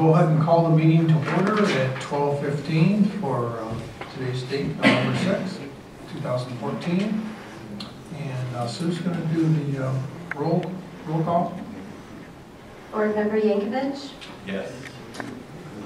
go ahead and call the meeting to order at 12:15 for today's date, November 6th, 2014. And Sue's going to do the roll call. Board Member Yankovic? Yes.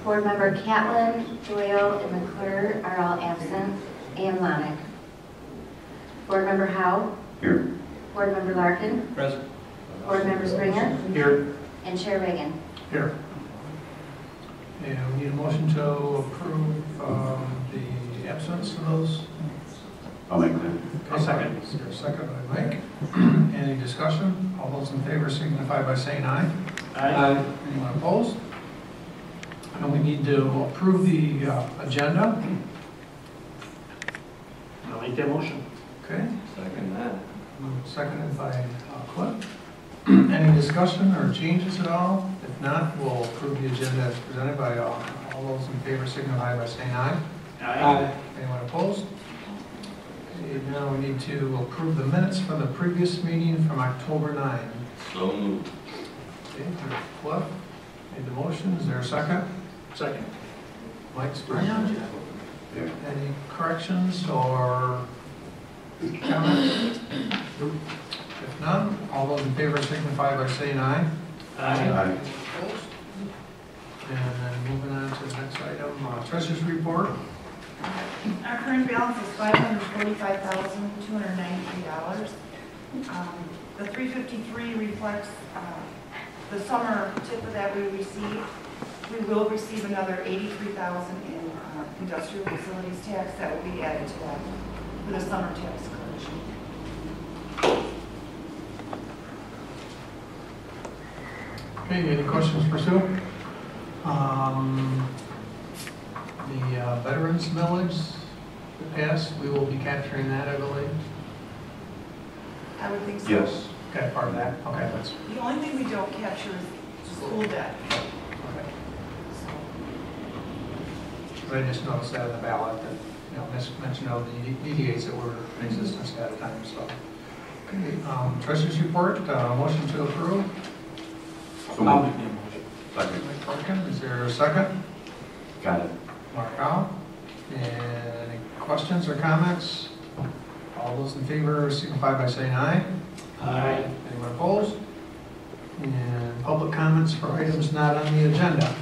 Board Member Catlin, Doyle, and McClure are all absent, and Lonick. Board Member Howe? Here. Board Member Larkin? Present. Board Member Springer? Here. And Chair Reagan. Here. And we need a motion to approve the absence of those. I'll make that. I'll second. Is there a second by Mike? Any discussion? All those in favor signify by saying aye. Aye. Anyone opposed? And we need to approve the agenda. I'll make that motion. Okay. Second that. Seconded by Cliff. Any discussion or changes at all? If not, we'll approve the agenda as presented by all those in favor signify by saying aye. Aye. Anyone opposed? Okay, now we need to approve the minutes from the previous meeting from October 9. So moved. Okay, Cliff made the motion. Is there a second? Second. Mike Springer. Any corrections or comments? If none, all those in favor signify by saying aye. Aye. Opposed? And then moving on to the next item, Treasurer's report. Our current balance is $545,293. The 353 reflects the summer tip that we received. We will receive another $83,000 in industrial facilities tax that will be added to that for the summer tax collection. Okay, any questions for Sue? The veterans millage passed, we will be capturing that, I believe. I would think so. Yes. Okay, part of that. Okay, that's The only thing we don't capture is school debt. okay. But I just noticed that in the ballot that mentioned of the DDAs that were in existence at the time. So, okay, Treasurer's report. Motion to approve. So moved. Second. Mike Parkin, is there a second? Got it. Mark Howe. And any questions or comments? All those in favor signify by saying aye. Aye. Anyone opposed? And public comments for items not on the agenda.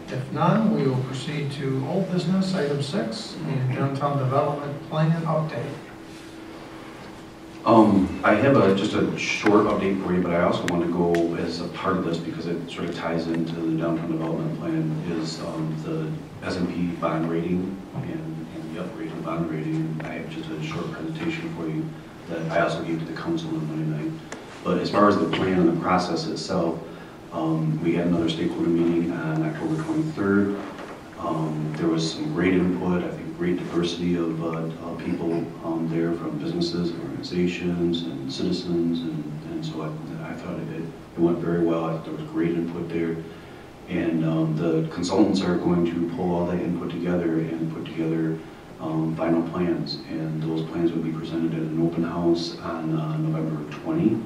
If none, we will proceed to old business, item 6, and downtown development plan update. I have just a short update for you, but I also want to go as a part of this because it sort of ties into the downtown development plan is the S&P bond rating and the upgraded bond rating. I have just a short presentation for you that I also gave to the council on Monday night. But as far as the plan and the process itself, we had another stakeholder meeting on October 23rd. There was some great input, I think great diversity of people there from businesses, organizations, and citizens, and so I thought it went very well. I thought there was great input there. And the consultants are going to pull all that input together and put together final plans. And those plans will be presented at an open house on November 20,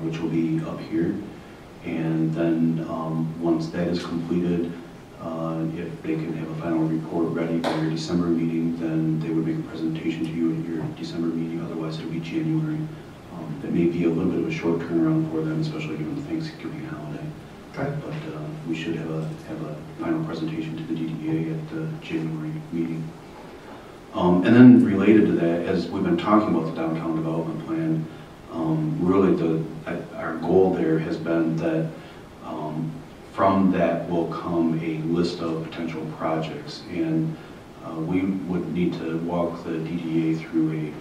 which will be up here. And then once that is completed, if they can have a final report ready for your December meeting, then they would make a presentation to you at your December meeting. Otherwise, it would be January. That may be a little bit of a short turnaround for them, especially given the Thanksgiving holiday. Okay. But we should have a final presentation to the DDA at the January meeting. And then related to that, as we've been talking about the downtown development plan, really our goal there has been that from that will come a list of potential projects, and we would need to walk the DDA through and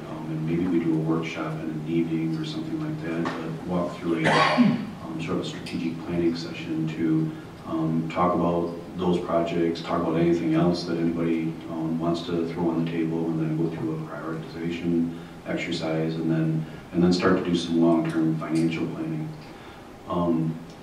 maybe we do a workshop in an evening or something like that, but walk through a sort of strategic planning session to talk about those projects, talk about anything else that anybody wants to throw on the table, and then go through a prioritization exercise, and then start to do some long-term financial planning.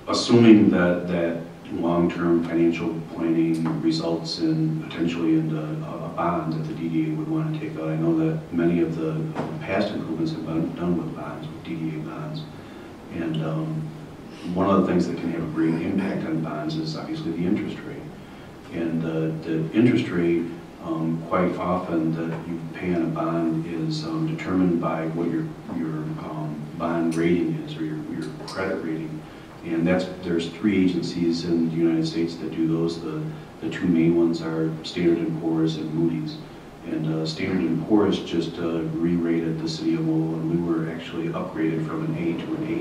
Assuming that long-term financial planning results in potentially into a bond that the DDA would want to take out. I know that many of the past improvements have been done with bonds, with DDA bonds, and one of the things that can have a great impact on bonds is obviously the interest rate. And the interest rate, quite often that you pay on a bond is determined by what your bond rating is, or your credit rating. And there's 3 agencies in the United States that do those. The 2 main ones are Standard & Poor's and Moody's. And Standard & Poor's just re-rated the city of Lowell, and we were actually upgraded from an A to an A+.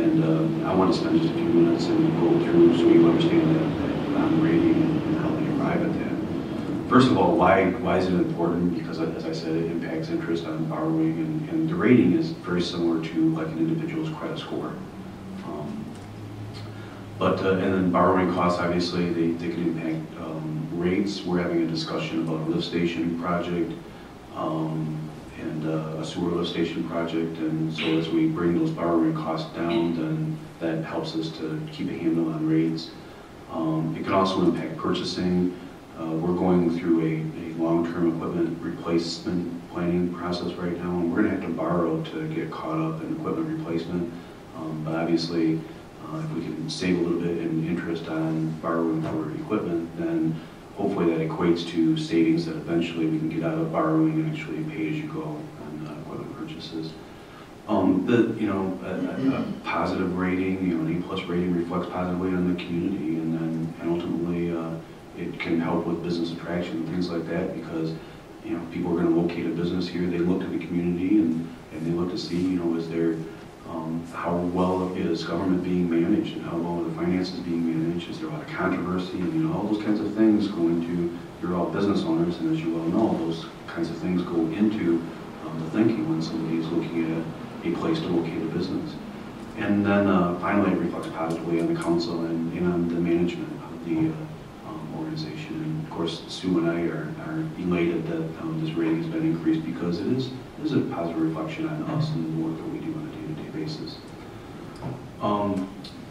And I want to spend just a few minutes and go through so you understand that bond rating and how they arrive at that. First of all, why is it important? Because, as I said, it impacts interest on borrowing, and the rating is very similar to like an individual's credit score. And then borrowing costs, obviously, they can impact rates. We're having a discussion about a lift station project and a sewer lift station project, and so as we bring those borrowing costs down, then that helps us to keep a handle on rates. It can also impact purchasing. We're going through a long-term equipment replacement planning process right now, and we're going to have to borrow to get caught up in equipment replacement. But obviously, if we can save a little bit in interest on borrowing for equipment, then hopefully that equates to savings that eventually we can get out of borrowing and actually pay as you go on equipment purchases. A positive rating, an A+ rating reflects positively on the community, and ultimately it can help with business attraction and things like that, because people are going to locate a business here. They look to the community and they look to see, is there how well is government being managed, and how well are the finances being managed? Is there a lot of controversy? And all those kinds of things go into, you're all business owners, and as you well know, those kinds of things go into the thinking when somebody is looking at a place to locate a business. And then finally, it reflects positively on the council and on the management of the organization. And of course, Sue and I are elated that this rating has been increased, because it is a positive reflection on us and the work that we do on a day-to-day basis.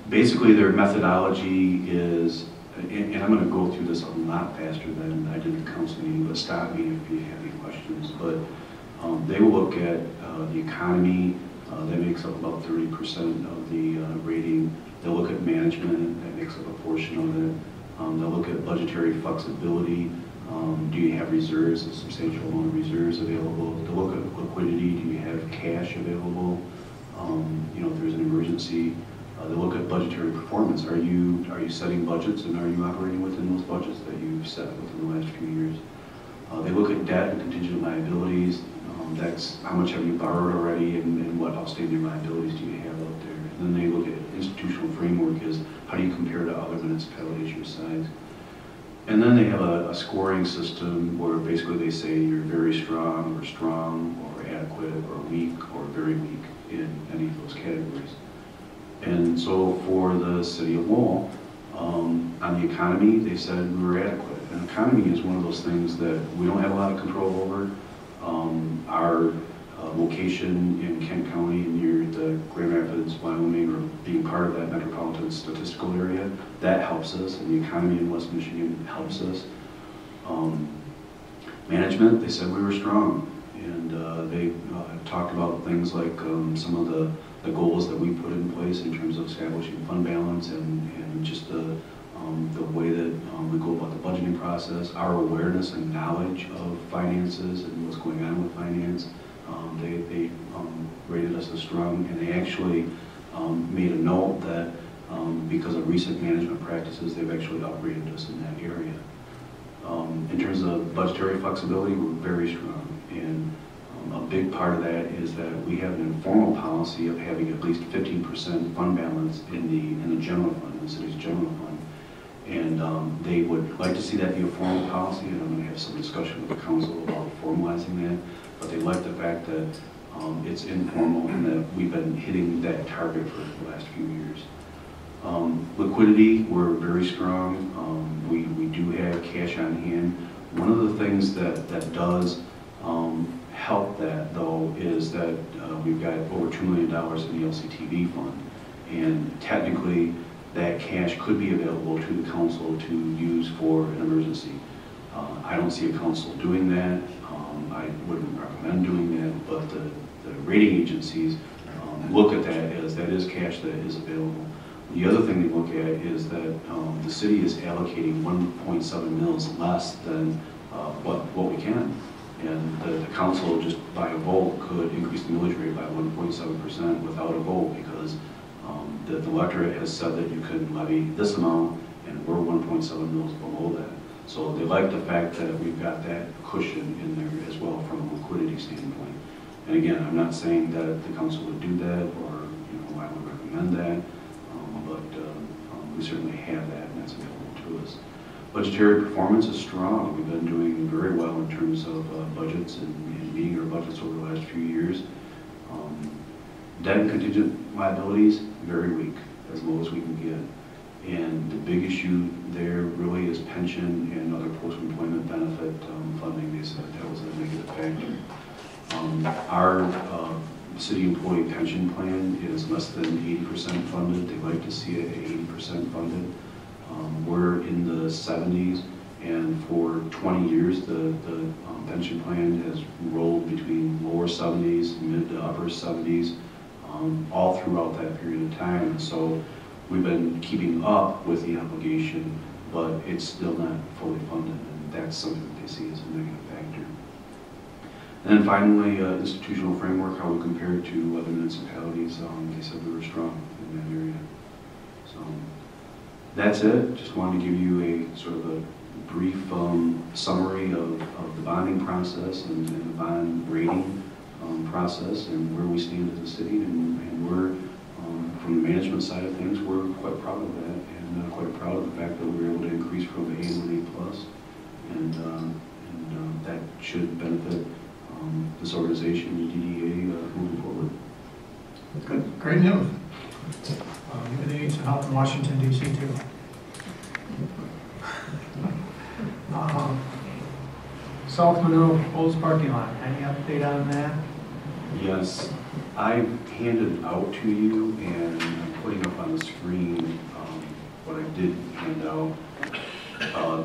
Basically, their methodology is, and I'm going to go through this a lot faster than I did the council meeting, but stop me if you have any questions. But they will look at the economy. That makes up about 30% of the rating. They'll look at management. That makes up a portion of it. They'll look at budgetary flexibility. Do you have reserves, a substantial amount of reserves available? They'll look at liquidity. Do you have cash available? If there's an emergency. They look at budgetary performance. Are you setting budgets, and are you operating within those budgets that you've set within the last few years? They look at debt and contingent liabilities. That's how much have you borrowed already, and what outstanding liabilities do you have out there. And then they look at institutional framework, is how do you compare to other municipalities your size. And then they have a scoring system where basically they say you're very strong, or adequate, or weak, or very weak in any of those categories. And so for the city of Lowell, on the economy, they said we were adequate. And economy is one of those things that we don't have a lot of control over. Our location in Kent County near the Grand Rapids, Wyoming, or being part of that metropolitan statistical area, that helps us, and the economy in West Michigan helps us. Management, they said we were strong, and they talked about things like some of the goals that we put in place in terms of establishing fund balance, and just the way that we go about the budgeting process, our awareness and knowledge of finances and what's going on with finance. They rated us as strong, and they actually made a note that because of recent management practices, they've actually upgraded us in that area. In terms of budgetary flexibility, we're very strong, and a big part of that is that we have an informal policy of having at least 15% fund balance in the general fund, in the city's general fund. And they would like to see that be a formal policy, and I'm going to have some discussion with the council about formalizing that. But they like the fact that it's informal and that we've been hitting that target for the last few years. Liquidity, we're very strong. We do have cash on hand. One of the things that does help that, though, is that we've got over $2 million in the LCTV fund. And technically, that cash could be available to the council to use for an emergency. I don't see a council doing that. I wouldn't recommend doing that, but the rating agencies look at that as that is cash that is available. The other thing they look at is that the city is allocating 1.7 mils less than what we can. And the council, just by a vote, could increase the millage rate by 1.7% without a vote, because the electorate has said that you could levy this amount, and we're 1.7 mils below that. So they like the fact that we've got that cushion in there as well from a liquidity standpoint. And again, I'm not saying that the council would do that, or I would recommend that, but we certainly have that, and that's available to us. Budgetary performance is strong. We've been doing very well in terms of budgets and meeting our budgets over the last few years. Debt and contingent liabilities, very weak, as low as we can get. And the big issue there really is pension and other post-employment benefit funding. They said that was a negative factor. Our city employee pension plan is less than 80% funded. They like to see it at 80% funded. We're in the 70s, and for 20 years the pension plan has rolled between lower 70s, mid to upper 70s, all throughout that period of time. And so we've been keeping up with the obligation, but it's still not fully funded, and that's something that they see as a negative factor. And then finally, institutional framework, how we compare to other municipalities. They said we were strong in that area. So that's it. Just wanted to give you a sort of a brief summary of the bonding process and the bond rating process and where we stand as a city. And we're, from the management side of things, we're quite proud of that, and quite proud of the fact that we were able to increase from A to an A+. And that should benefit this organization, the DDA, moving forward. Good, great news. You're going to need some help in Washington, D.C. too. South Monroe Olds parking lot, any update on that? Yes, I handed out to you, and I'm putting up on the screen what I did hand out.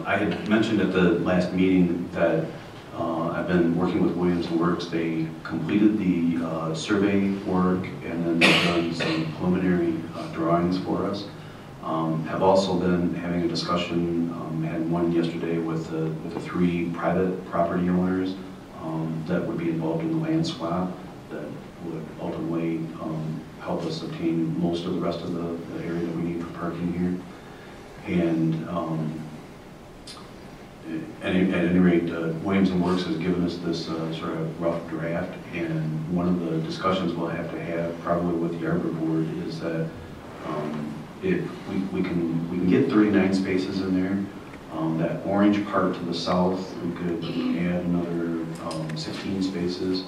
I had mentioned at the last meeting that I've been working with Williams & Works. They completed the survey work, and then they've done some preliminary drawings for us. Have also been having a discussion, had one yesterday with the 3 private property owners that would be involved in the land swap that would ultimately help us obtain most of the rest of the area that we need for parking here. And at any rate, Williams & Works has given us this sort of rough draft, and one of the discussions we'll have to have probably with the Arbor Board is that if we can get 39 spaces in there. That orange part to the south, we could add another 16 spaces,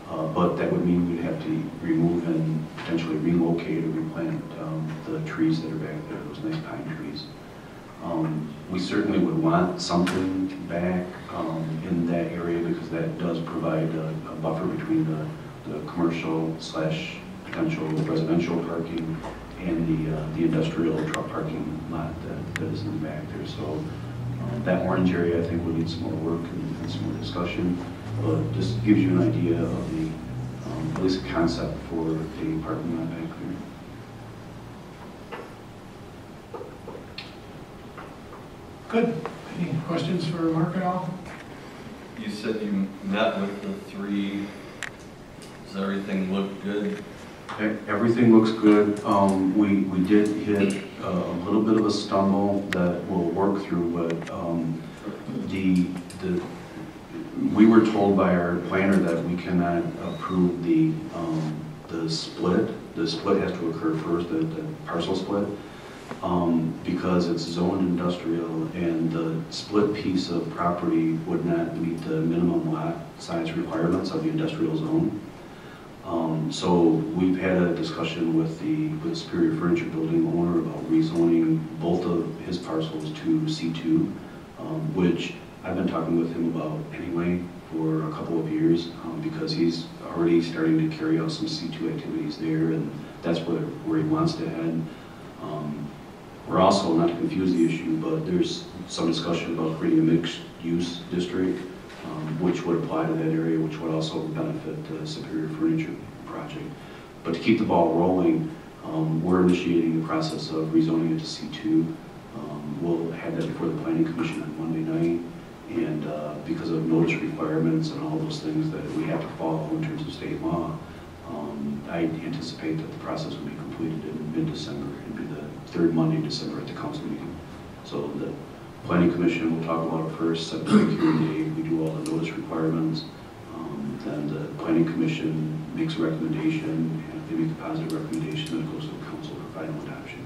but that would mean we'd have to remove and potentially relocate or replant the trees that are back there, those nice pine trees. We certainly would want something back in that area, because that does provide a buffer between the commercial / potential residential parking and the industrial truck parking lot that is in the back there. So that orange area, I think, will need some more work and some more discussion, but just gives you an idea of the at least a concept for the parking lot back there. Good. Any questions for Mark at all? You said you met with the 3. Does everything look good? Everything looks good. We did hit a little bit of a stumble that we'll work through, but we were told by our planner that we cannot approve the split. The split has to occur first, the parcel split, because it's zoned industrial, and the split piece of property would not meet the minimum lot size requirements of the industrial zone. So we've had a discussion with the Superior Furniture Building owner about rezoning both of his parcels to C2, which I've been talking with him about anyway for a couple of years, because he's already starting to carry out some C2 activities there, and that's where he wants to head. We're also, not to confuse the issue, but there's some discussion about creating a mixed-use district, which would apply to that area, which would also benefit the Superior Furniture project. But to keep the ball rolling, we're initiating the process of rezoning it to C2. We'll have that before the Planning Commission on Monday night, and because of notice requirements and all those things that we have to follow in terms of state law, I anticipate that the process will be completed in mid-December. It'll be the third Monday in December at the council meeting. So the Planning Commission will talk about it first, set the hearing date, we do all the notice requirements. Then the Planning Commission makes a recommendation, and if they make a positive recommendation, then it goes to the council for final adoption.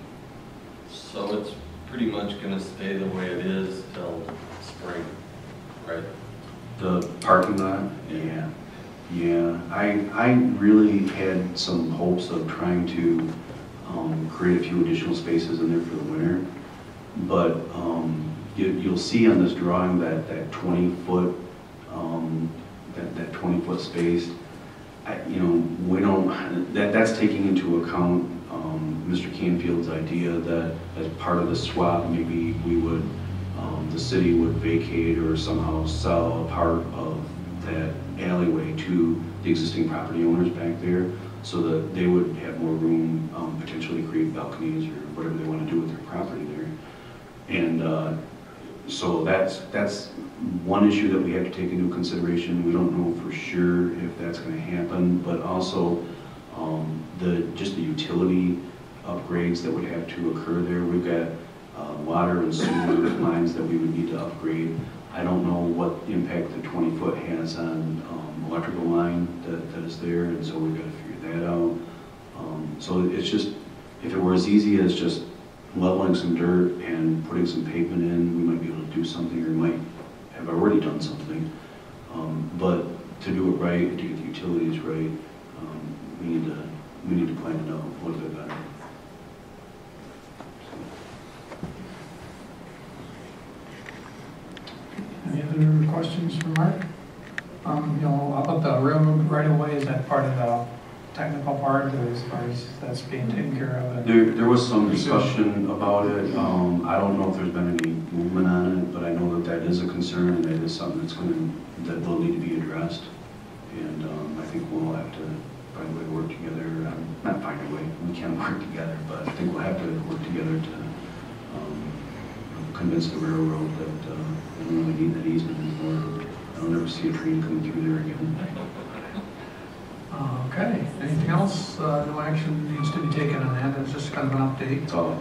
So it's pretty much going to stay the way it is till spring, right? The parking lot? Yeah. Yeah. I really had some hopes of trying to create a few additional spaces in there for the winter. But you'll see on this drawing that 20-foot that 20-foot space. We don't. That's taking into account Mr. Canfield's idea that as part of the swap, maybe we would, the city would vacate or somehow sell a part of that alleyway to the existing property owners back there, so that they would have more room, potentially create balconies or whatever they want to do with their property there. And so that's one issue that we have to take into consideration. We don't know for sure if that's going to happen, but also just the utility upgrades that would have to occur there. We've got water and sewer lines that we would need to upgrade. I don't know what impact the 20-foot has on electrical line that is there, and so we've got to figure that out. So it's just, if it were as easy as just leveling some dirt and putting some pavement in, we might be able to do something, or might have already done something. But to do it right, to get the utilities right, we need to plan it out a little bit better. Any other questions for Mark? About the railroad right away, is that part of the technical part, as far as that's being taken care of? There was some discussion about it. I don't know if there's been any movement on it, but I know that is a concern, and that is something that will need to be addressed. And I think we'll have to find a way to work together. Not find a way, we can work together, but I think we'll have to work together to convince the railroad that they don't really need that easement anymore. I'll never see a train coming through there again. Okay, anything else? No action needs to be taken on that, it's just kind of an update. That's all.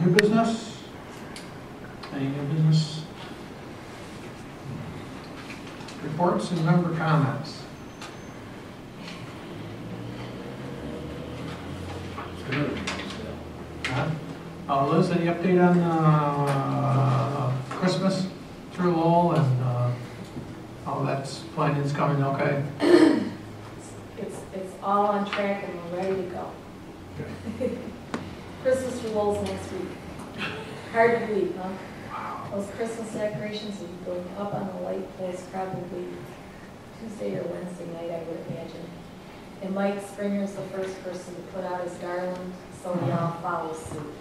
New business? Any new business? Reports and member comments? Liz, any update on Christmas through Lowell and how that's planning's coming okay? It's all on track and we're ready to go. Christmas through Lowell's next week. Hard to believe, huh? Wow. Those Christmas decorations will be going up on the light poles probably Tuesday or Wednesday night, I would imagine. And Mike Springer's the first person to put out his garland, so we all follow suit.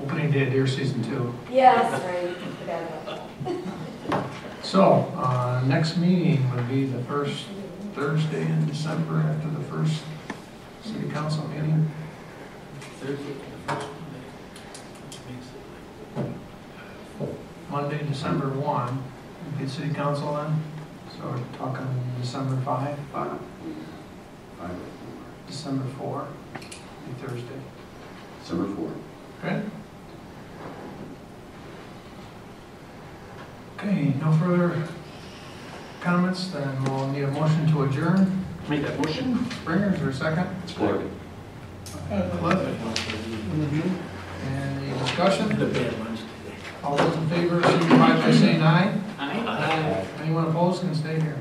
Opening day of deer season 2. Yes, right. Forgot about that. So, next meeting would be the first Thursday in December after the first city council meeting. Monday, December 1, would be city council then. So we're talking December 5, Fine. December 4, be Thursday. December 4. Okay. Okay, no further comments, then we'll need a motion to adjourn. Make that motion. Springer, is there a second? Support. Cliff? And any discussion? The bad ones today. All those in favor, signify by saying aye. Aye. Anyone opposed can stay here.